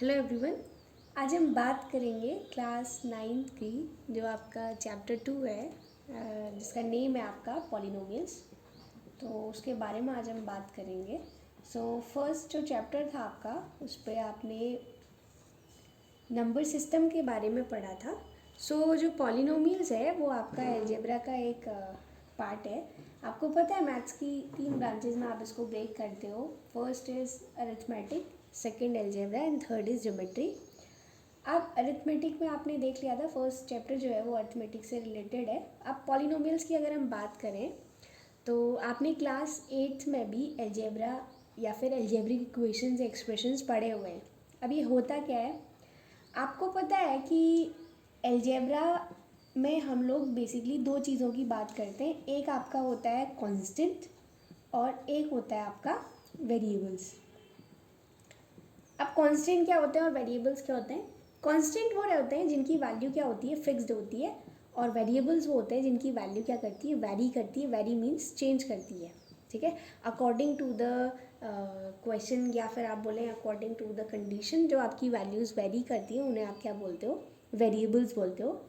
Hello everyone. आज हम बात करेंगे क्लास 9th की जो आपका चैप्टर 2 है, जिसका नेम है आपका पॉलिनोमियल्स। तो उसके बारे में आज हम बात करेंगे। फर्स्ट जो चैप्टर था आपका, उस पर आपने नंबर सिस्टम के बारे में पढ़ा था। जो पॉलिनोमियल्स है वो आपका अलजेब्रा का एक पार्ट है। आपको पता है मैथ्स की 3 ब्रांचेज में आप इसको ब्रेक करते हो। First is arithmetic, second algebra and third is geometry. अब अरिथमेटिक में आपने देख लिया था, फर्स्ट चैप्टर जो है वो अरिथमेटिक से रिलेटेड है। अब पॉलिनोमियल्स की अगर हम बात करें तो आपने क्लास 8th में भी अलजेब्रा या फिर अलजेब्रिक इक्वेशंस एक्सप्रेशंस पढ़े हुए हैं। अब ये होता क्या है, आपको पता है कि अलजेब्रा में हम लोग बेसिकली 2 चीज़ों की बात करते हैं। एक आपका होता है कांस्टेंट और एक होता है आपका वेरिएबल्स। अब कांस्टेंट क्या होते हैं और वेरिएबल्स क्या होते हैं? कांस्टेंट वो होते हैं जिनकी वैल्यू क्या होती है, फिक्स्ड होती है, और वेरिएबल्स वो होते हैं जिनकी वैल्यू क्या करती है, वैरी करती है। वैरी मीन्स चेंज करती है, ठीक है, अकॉर्डिंग टू द क्वेश्चन, या फिर आप बोलें अकॉर्डिंग टू द कंडीशन। जो आपकी वैल्यूज़ वेरी करती हैं उन्हें आप क्या बोलते हो, वेरिएबल्स बोलते हो।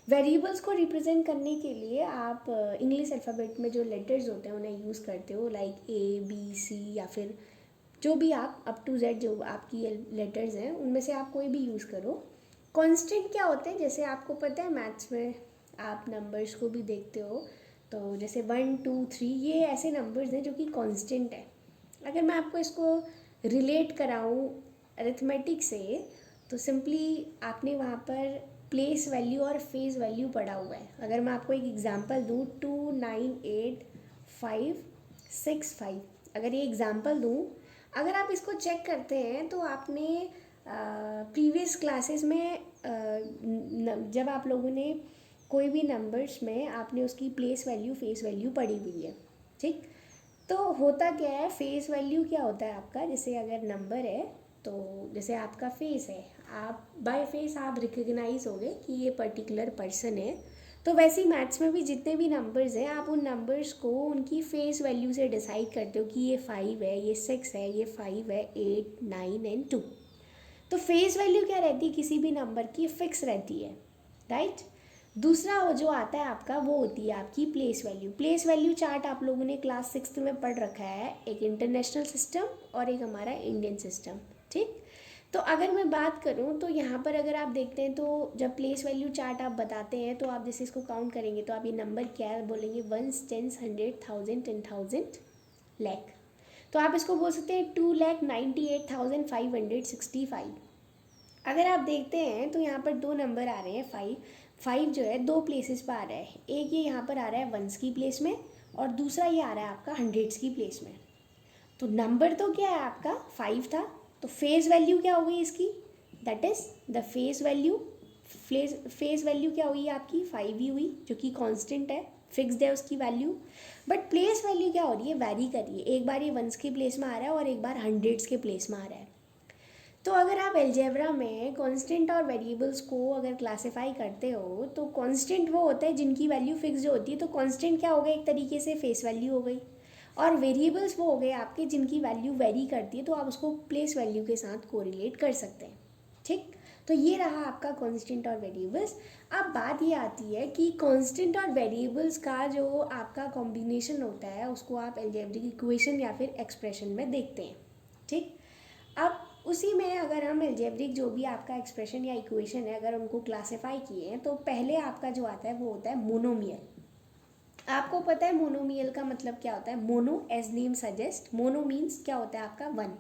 वेरिएबल्स को रिप्रेजेंट करने के लिए आप इंग्लिश अल्फ़ाबेट में जो लेटर्स होते हैं उन्हें यूज़ करते हो, लाइक ए बी सी, या फिर जो भी आप अप टू जेड जो आपकी लेटर्स हैं उनमें से आप कोई भी यूज़ करो। कांस्टेंट क्या होते हैं, जैसे आपको पता है मैथ्स में आप नंबर्स को भी देखते हो, तो जैसे 1 2 3 ये ऐसे नंबर्स हैं जो कि कांस्टेंट है। अगर मैं आपको इसको रिलेट कराऊँ अरिथमेटिक से, तो सिंपली आपने वहाँ पर प्लेस वैल्यू और फेस वैल्यू पढ़ा हुआ है। अगर मैं आपको एक एग्जांपल दूँ, 2 9 8 5 6 5, अगर ये एग्जांपल दूँ, अगर आप इसको चेक करते हैं तो आपने प्रीवियस क्लासेस में जब आप लोगों ने कोई भी नंबर्स में आपने उसकी प्लेस वैल्यू फेस वैल्यू पढ़ी हुई है, ठीक। तो होता क्या है, फेस वैल्यू क्या होता है आपका, जैसे अगर नंबर है तो जैसे आपका फेस है, आप बाय फेस आप रिकग्नाइज होगे कि ये पर्टिकुलर पर्सन है। तो वैसे ही मैथ्स में भी जितने भी नंबर्स हैं आप उन नंबर्स को उनकी फेस वैल्यू से डिसाइड करते हो कि ये 5 है, ये 6 है, ये 5 है, 8 9 एंड 2। तो फेस वैल्यू क्या रहती है, किसी भी नंबर की फिक्स रहती है, राइट। दूसरा जो आता है आपका वो होती है आपकी place value. Place value chart आप लोगों ने क्लास 6th में पढ़ रखा है, एक इंटरनेशनल सिस्टम और एक हमारा इंडियन सिस्टम, ठीक। तो अगर मैं बात करूं तो यहाँ पर अगर आप देखते हैं तो जब प्लेस वैल्यू चार्ट आप बताते हैं तो आप जैसे इसको काउंट करेंगे तो आप ये नंबर क्या है बोलेंगे, 1 10 100 1000 10,000 लैख। तो आप इसको बोल सकते हैं 2,98,565। अगर आप देखते हैं तो यहाँ पर 2 नंबर आ रहे हैं, 5 जो है 2 प्लेसेस पर आ रहा है। एक ये यहाँ पर आ रहा है वंस की प्लेस में और दूसरा ये आ रहा है आपका हंड्रेड्स की प्लेस में। तो नंबर तो क्या है आपका 5 था, तो फेस वैल्यू क्या हो गई इसकी, that is the face value. Face value क्या हुई आपकी 5 ही हुई, जो कि कांस्टेंट है, फिक्स्ड है उसकी वैल्यू। बट प्लेस वैल्यू क्या हो रही है, वैरी कर रही है। एक बार ये वंस के प्लेस में आ रहा है और एक बार हंड्रेड्स के प्लेस में आ रहा है। तो अगर आप अलजेब्रा में कांस्टेंट और वेरिएबल्स को अगर क्लासिफाई करते हो तो कांस्टेंट वो होता है जिनकी वैल्यू फिक्स्ड होती है। तो कांस्टेंट क्या हो गया, एक तरीके से फेस वैल्यू हो गई, और वेरिएबल्स वो हो गए आपके जिनकी वैल्यू वेरी करती है, तो आप उसको प्लेस वैल्यू के साथ कोरिलेट कर सकते हैं, ठीक। तो ये रहा आपका कांस्टेंट और वेरिएबल्स। अब बात ये आती है कि कांस्टेंट और वेरिएबल्स का जो आपका कॉम्बिनेशन होता है उसको आप अलजेब्रिक इक्वेशन या फिर एक्सप्रेशन में देखते हैं, ठीक। अब उसी में अगर हम अलजेब्रिक जो भी आपका एक्सप्रेशन या इक्वेशन है अगर उनको क्लासिफाई किए हैं तो पहले आपका जो आता है वो होता है मोनोमियल। आपको पता है मोनोमियल का मतलब क्या होता है, mono as name suggest, mono means क्या होता है आपका 1।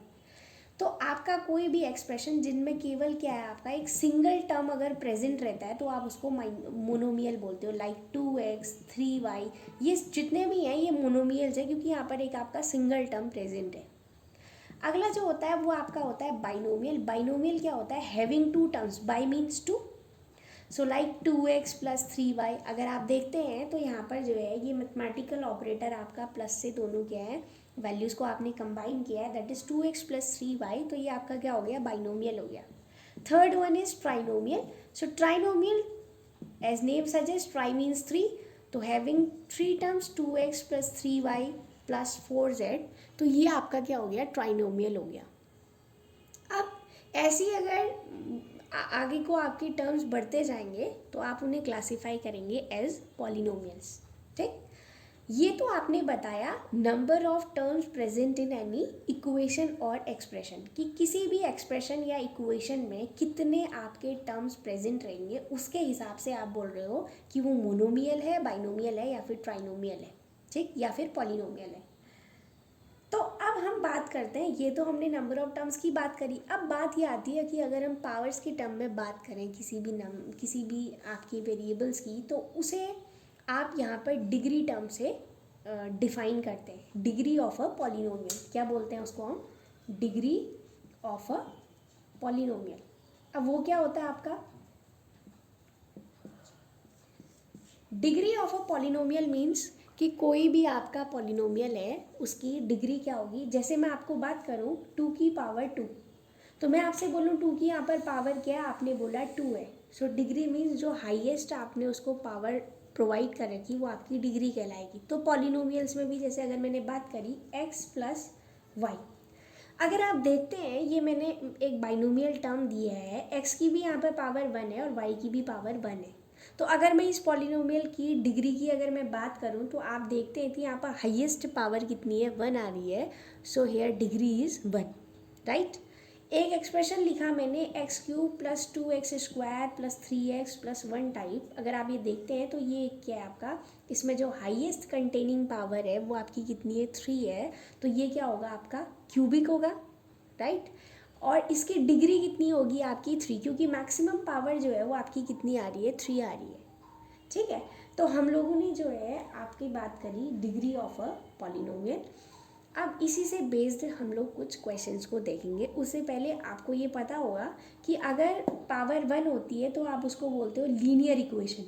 तो आपका कोई भी एक्सप्रेशन जिनमें केवल क्या है आपका एक सिंगल टर्म अगर प्रेजेंट रहता है तो आप उसको मोनोमियल बोलते हो, लाइक 2x 3y, ये जितने भी हैं ये मोनोमियल्स है क्योंकि यहाँ पर एक आपका सिंगल टर्म प्रेजेंट है। अगला जो होता है वो आपका होता है बाइनोमियल। बाइनोमियल क्या होता है, having 2 terms, by means 2, so like 2x plus 3y। अगर आप देखते हैं तो यहाँ पर जो है ये मैथमेटिकल ऑपरेटर आपका प्लस से दोनों क्या है, वैल्यूज़ को आपने कंबाइन किया है, that is 2x plus 3y। तो ये आपका क्या हो गया, बाइनोमियल हो गया। Third one is trinomial. So trinomial as name suggest, tri means 3, तो having 3 terms 2x plus 3y plus 4z, तो ये आपका क्या हो गया, ट्राइनोमियल हो गया। अब ऐसी अगर आगे को आपके टर्म्स बढ़ते जाएंगे तो आप उन्हें क्लासिफाई करेंगे एज पॉलिनोमियल्स। ठीक, ये तो आपने बताया number of terms present in any equation और एक्सप्रेशन, कि किसी भी एक्सप्रेशन या इक्वेशन में कितने आपके टर्म्स प्रेजेंट रहेंगे, उसके हिसाब से आप बोल रहे हो कि वो मोनोमियल है, बाइनोमियल है या फिर ट्राइनोमियल है, ठीक, या फिर पॉलिनोमियल है। तो अब हम बात करते हैं, ये तो हमने नंबर ऑफ टर्म्स की बात करी। अब बात ये आती है कि अगर हम पावर्स की टर्म में बात करें किसी भी आपकी वेरिएबल्स की, तो उसे आप यहाँ पर डिग्री टर्म से डिफाइन करते हैं। डिग्री ऑफ अ पॉलिनोमियल क्या बोलते हैं उसको हम? Degree of a polynomial. अब वो क्या होता है आपका? Degree of a polynomial means कि कोई भी आपका पॉलिनोमियल है उसकी डिग्री क्या होगी। जैसे मैं आपको बात करूं 2 की पावर 2, तो मैं आपसे बोलूं 2 की यहाँ पर पावर क्या है, आपने बोला 2 है। सो डिग्री मीन्स जो हाईएस्ट आपने उसको पावर प्रोवाइड कर रखी वो आपकी डिग्री कहलाएगी। तो पॉलिनोमियल्स में भी जैसे अगर मैंने बात करी x प्लस वाई, अगर आप देखते हैं ये मैंने एक बाइनोमियल टर्म दिया है, x की भी यहाँ पर पावर 1 है और y की भी पावर 1 है। तो अगर मैं इस पॉलिनोमियल की डिग्री की अगर मैं बात करूँ तो आप देखते हैं कि यहाँ पर हाईएस्ट पावर कितनी है, 1 आ रही है। So here degree is 1, right. एक एक्सप्रेशन लिखा मैंने x cube plus 2x square plus 3x plus 1 type. अगर आप ये देखते हैं तो ये क्या है आपका, इसमें जो हाईएस्ट कंटेनिंग पावर है वो आपकी कितनी है, 3 है। तो ये क्या होगा आपका, क्यूबिक होगा, राइट। और इसकी डिग्री कितनी होगी आपकी 3, क्योंकि मैक्सिमम पावर जो है वो आपकी कितनी आ रही है, 3 आ रही है, ठीक है। तो हम लोगों ने जो है आपकी बात करी डिग्री ऑफ अ पॉलिनोमियल। अब इसी से बेस्ड हम लोग कुछ क्वेश्चंस को देखेंगे। उससे पहले आपको ये पता होगा कि अगर पावर 1 होती है तो आप उसको बोलते हो लीनियर इक्वेशन।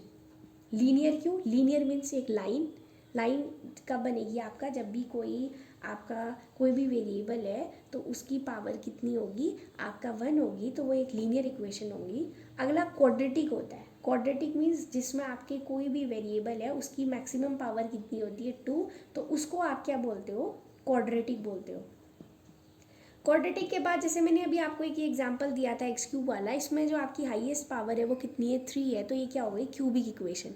लीनियर क्यों? लीनियर मीन्स एक लाइन कब बनेगी आपका, जब भी आपका कोई भी वेरिएबल है तो उसकी पावर कितनी होगी, आपका 1 होगी, तो वो एक लीनियर इक्वेशन होगी। अगला क्वाड्रेटिक होता है। क्वाड्रेटिक मीन्स जिसमें आपके कोई भी वेरिएबल है उसकी मैक्सिमम पावर कितनी होती है, 2, तो उसको आप क्या बोलते हो, क्वाड्रेटिक बोलते हो। क्वाड्रेटिक के बाद जैसे मैंने अभी आपको एक एग्जांपल दिया था एक्स क्यूब वाला, इसमें जो आपकी हाईएस्ट पावर है वो कितनी है, 3 है। तो ये क्या हो गई, क्यूबिक इक्वेशन।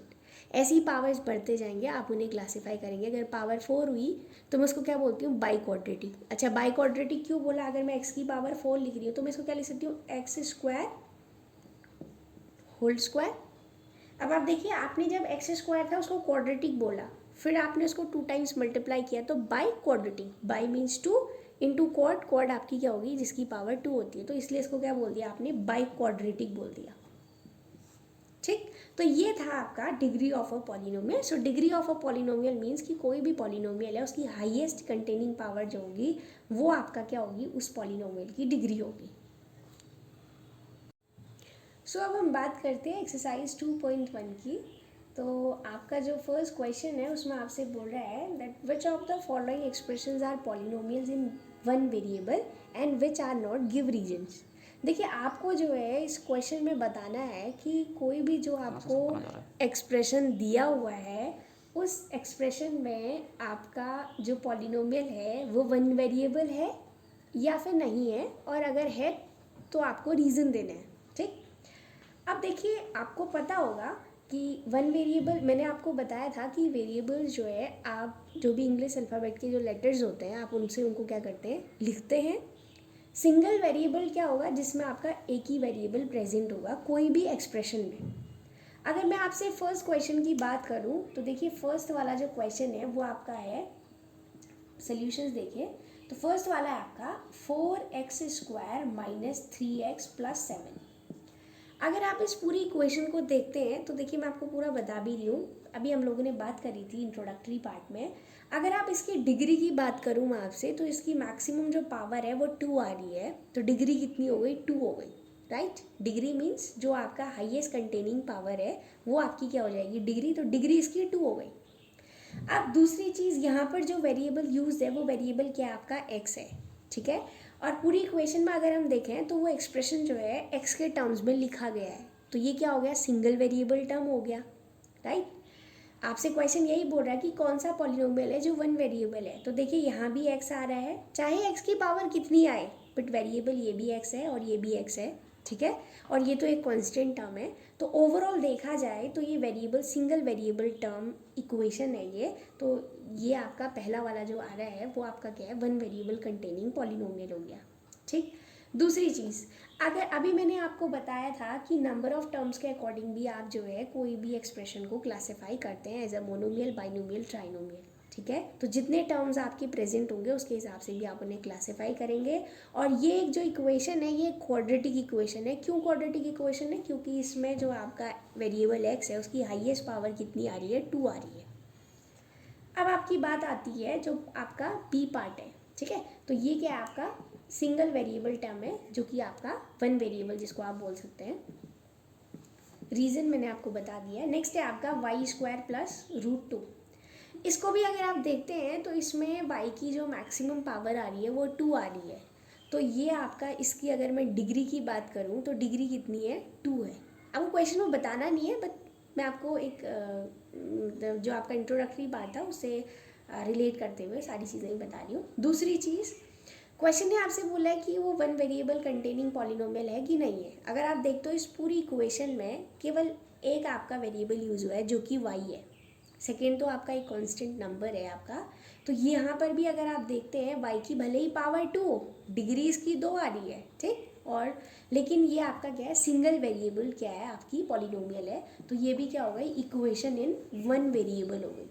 ऐसी पावर्स बढ़ते जाएंगे, आप उन्हें क्लासीफाई करेंगे। अगर पावर 4 हुई तो मैं उसको क्या बोलती हूँ, बाई क्वाड्रेटिक। अच्छा, बाई क्वाड्रेटिक क्यों बोला? अगर मैं एक्स की पावर 4 लिख रही हूँ तो मैं इसको क्या लिख सकती हूँ, एक्स स्क्वायर होल स्क्वायर। अब आप देखिए, आपने जब एक्स स्क्वायर था उसको क्वाड्रेटिक बोला, फिर आपने उसको 2 टाइम्स मल्टीप्लाई किया तो by quadratic. By means 2 into quad आपकी क्या होगी, जिसकी पावर 2 होती है। तो इसलिए इसको क्या बोल दिया आपने, बाई क्वाड्रेटिक बोल दिया, ठीक। तो ये था आपका degree of a polynomial. So degree of a polynomial means कि कोई भी पॉलिनोमियल है उसकी हाईएस्ट कंटेनिंग पावर जो होगी वो आपका क्या होगी, उस पॉलिनोमियल की डिग्री होगी। सो अब हम बात करते हैं एक्सरसाइज 2.1 की। तो आपका जो फर्स्ट क्वेश्चन है उसमें आपसे बोल रहा है that which of the following expressions are polynomials in one variable and which are not, give reasons. देखिए, आपको जो है इस क्वेश्चन में बताना है कि कोई भी जो आपको एक्सप्रेशन दिया हुआ है उस एक्सप्रेशन में आपका जो पॉलिनोमियल है वो वन वेरिएबल है या फिर नहीं है, और अगर है तो आपको रीज़न देना है, ठीक। अब देखिए, आपको पता होगा कि वन वेरिएबल, मैंने आपको बताया था कि वेरिएबल्स जो है आप जो भी इंग्लिश अल्फ़ाबेट के जो लेटर्स होते हैं आप उनसे उनको क्या करते हैं, लिखते हैं। सिंगल वेरिएबल क्या होगा, जिसमें आपका एक ही वेरिएबल प्रेजेंट होगा कोई भी एक्सप्रेशन में। अगर मैं आपसे फर्स्ट क्वेश्चन की बात करूं तो देखिए, फर्स्ट वाला जो क्वेश्चन है वो आपका है, सॉल्यूशंस देखिए। तो फर्स्ट वाला है आपका 4x square minus 3x plus 7। अगर आप इस पूरी इक्वेशन को देखते हैं तो देखिए, मैं आपको पूरा बता भी रही हूँ, अभी हम लोगों ने बात करी थी इंट्रोडक्टरी पार्ट में। अगर आप इसकी डिग्री की बात करूँ मैं आपसे, तो इसकी मैक्सिमम जो पावर है वो 2 आ रही है। तो डिग्री कितनी हो गई, 2 हो गई, राइट। डिग्री मीन्स जो आपका हाईएस्ट कंटेनिंग पावर है वो आपकी क्या हो जाएगी, डिग्री। तो डिग्री इसकी 2 हो गई। अब दूसरी चीज़, यहाँ पर जो वेरिएबल यूज है वो वेरिएबल क्या है, आपका x है, ठीक है। और पूरी इक्वेशन में अगर हम देखें तो वो एक्सप्रेशन जो है x के टर्म्स में लिखा गया है। तो ये क्या हो गया, सिंगल वेरिएबल टर्म हो गया, राइट। आपसे क्वेश्चन यही बोल रहा है कि कौन सा पॉलिनोमियल है जो वन वेरिएबल है। तो देखिए, यहाँ भी x आ रहा है, चाहे x की पावर कितनी आए, बट वेरिएबल ये भी x है और ये भी x है, ठीक है, और ये तो एक कांस्टेंट टर्म है। तो ओवरऑल देखा जाए तो ये variable single variable term equation है ये। तो ये आपका पहला वाला जो आ रहा है वो आपका क्या है, वन वेरिएबल कंटेनिंग पॉलिनोमियल हो गया, ठीक। दूसरी चीज़, अगर अभी मैंने आपको बताया था कि नंबर ऑफ टर्म्स के अकॉर्डिंग भी आप जो है कोई भी एक्सप्रेशन को क्लासीफाई करते हैं as a monomial, binomial, trinomial, ठीक है। तो जितने टर्म्स आपके प्रेजेंट होंगे उसके हिसाब से भी आप उन्हें क्लासीफाई करेंगे। और ये एक जो इक्वेशन है ये क्वाड्रेटिक इक्वेशन है। क्यों क्वाड्रेटिक इक्वेशन है? क्योंकि इसमें जो आपका वेरिएबल एक्स है उसकी हाईएस्ट पावर कितनी आ रही है, 2 आ रही है। अब आपकी बात आती है जो आपका बी पार्ट है, ठीक है। तो ये क्या है, आपका सिंगल वेरिएबल टर्म है जो कि आपका वन वेरिएबल जिसको आप बोल सकते हैं। रीज़न मैंने आपको बता दिया है। नेक्स्ट है आपका y² प्लस √2। इसको भी अगर आप देखते हैं तो इसमें y की जो मैक्सिमम पावर आ रही है वो 2 आ रही है। तो ये आपका, इसकी अगर मैं डिग्री की बात करूँ तो डिग्री कितनी है, 2 है। आपको क्वेश्चन में बताना नहीं है, बट मैं आपको एक जो आपका इंट्रोडक्टरी पार्ट था उससे रिलेट करते हुए सारी चीज़ें ही बता रही हूँ। दूसरी चीज़, क्वेश्चन ने आपसे बोला है कि वो वन वेरिएबल कंटेनिंग पॉलिनोमियल है कि नहीं है। अगर आप देखते हो इस पूरी इक्वेशन में केवल एक आपका वेरिएबल यूज हुआ है जो कि y है। सेकेंड तो आपका एक कांस्टेंट नंबर है आपका। तो यहाँ पर भी अगर आप देखते हैं y की भले ही पावर 2, डिग्री इसकी 2 आ रही है, ठीक, और लेकिन ये आपका क्या है, सिंगल वेरिएबल क्या है, आपकी पॉलिनोमियल है। तो ये भी क्या हो गई, इक्वेशन इन वन वेरिएबल हो गई।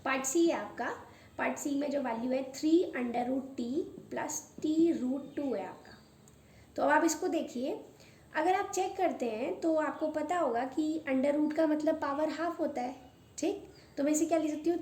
पार्ट सी है आपका। पार्ट सी में जो वैल्यू है 3√t प्लस t√2 है आपका। तो अब आप इसको देखिए, अगर आप चेक करते हैं तो आपको पता होगा कि अंडर रूट का मतलब पावर हाफ होता है, ठीक। तो मैं इसे क्या लिख सकती हूँ,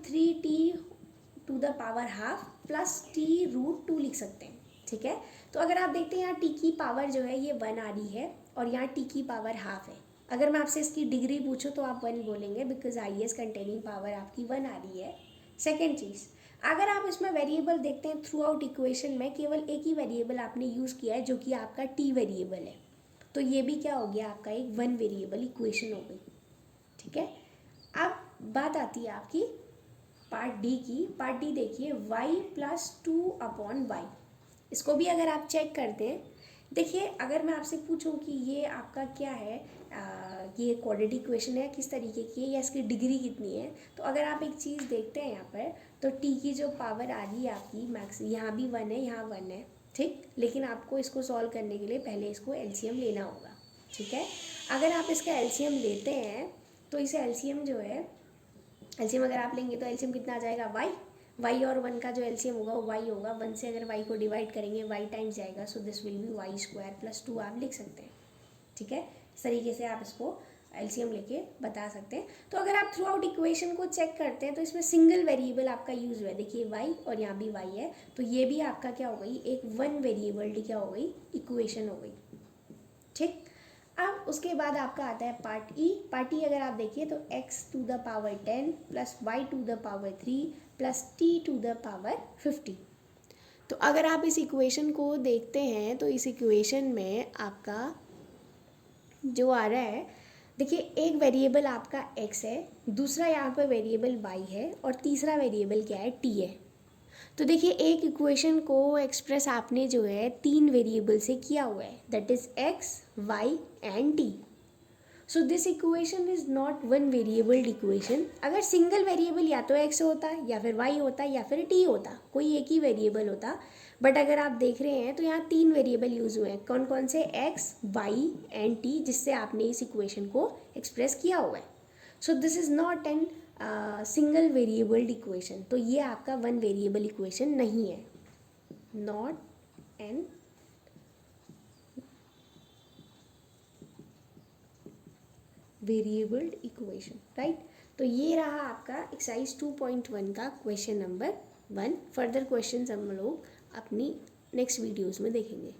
3t⁻½ प्लस t√2 लिख सकते हैं, ठीक है। तो अगर आप देखते हैं यहाँ t की पावर जो है ये 1 आ रही है और यहाँ t की पावर हाफ है। अगर मैं आपसे इसकी डिग्री पूछूं तो आप 1 बोलेंगे बिकॉज हाईएस्ट कंटेनिंग पावर आपकी 1 आ रही है। सेकेंड चीज़, अगर आप इसमें वेरिएबल देखते हैं थ्रू आउट इक्वेशन में केवल एक ही वेरिएबल आपने यूज़ किया है जो कि आपका t वेरिएबल है। तो ये भी क्या हो गया, आपका एक वन वेरिएबल इक्वेशन हो गई, ठीक है। अब बात आती है आपकी पार्ट डी की। पार्ट डी देखिए, y + 2/y। इसको भी अगर आप चेक करते हैं, देखिए अगर मैं आपसे पूछूं कि ये आपका क्या है, ये क्वाड्रेटिक इक्वेशन है किस तरीके की है या इसकी डिग्री कितनी है। तो अगर आप एक चीज़ देखते हैं यहाँ पर, तो t की जो पावर आ रही है आपकी मैक्स, यहाँ भी 1 है, यहाँ 1 है, ठीक। लेकिन आपको इसको सॉल्व करने के लिए पहले इसको एलसीएम लेना होगा, ठीक है। अगर आप इसका एलसीएम लेते हैं तो इसे एलसीएम जो है, एलसीएम अगर आप लेंगे तो एलसीएम कितना आ जाएगा, y और 1 का जो एलसीएम होगा वो y होगा। 1 से अगर y को डिवाइड करेंगे y टाइम्स जाएगा, so this will be y² + 2 आप लिख सकते हैं, ठीक है। इस तरीके से आप इसको एलसीएम लेके बता सकते हैं। तो अगर आप थ्रू आउट इक्वेशन को चेक करते हैं तो इसमें सिंगल वेरिएबल आपका यूज हुआ है, देखिए y और यहाँ भी y है। तो ये भी आपका क्या हो गई, एक वन वेरिएबल क्या हो गई, इक्वेशन हो गई, ठीक। अब उसके बाद आपका आता है पार्ट ई। पार्ट ई अगर आप देखिए तो x⁻10 plus y⁻3 plus t⁻50। तो अगर आप इस इक्वेशन को देखते हैं तो इस इक्वेशन में आपका जो आ रहा है, देखिए एक वेरिएबल आपका x है, दूसरा यहाँ पर वेरिएबल y है और तीसरा वेरिएबल क्या है, t है। तो देखिए एक इक्वेशन को एक्सप्रेस आपने जो है 3 वेरिएबल से किया हुआ है, that is x, y and t। So this equation is not one variabled equation. अगर सिंगल वेरिएबल या तो x होता या फिर y होता या फिर t होता, कोई एक ही वेरिएबल होता। बट अगर आप देख रहे हैं तो यहाँ 3 वेरिएबल यूज हुए हैं, कौन कौन से, x, y एंड t, जिससे आपने इस इक्वेशन को एक्सप्रेस किया हुआ है। So this is not an single variabled equation. तो ये आपका वन वेरिएबल इक्वेशन नहीं है, not an variabled equation, right. तो ये रहा आपका एक्सरसाइज 2.1 का क्वेश्चन नंबर 1। फर्दर क्वेश्चंस हम लोग अपनी नेक्स्ट वीडियोस में देखेंगे।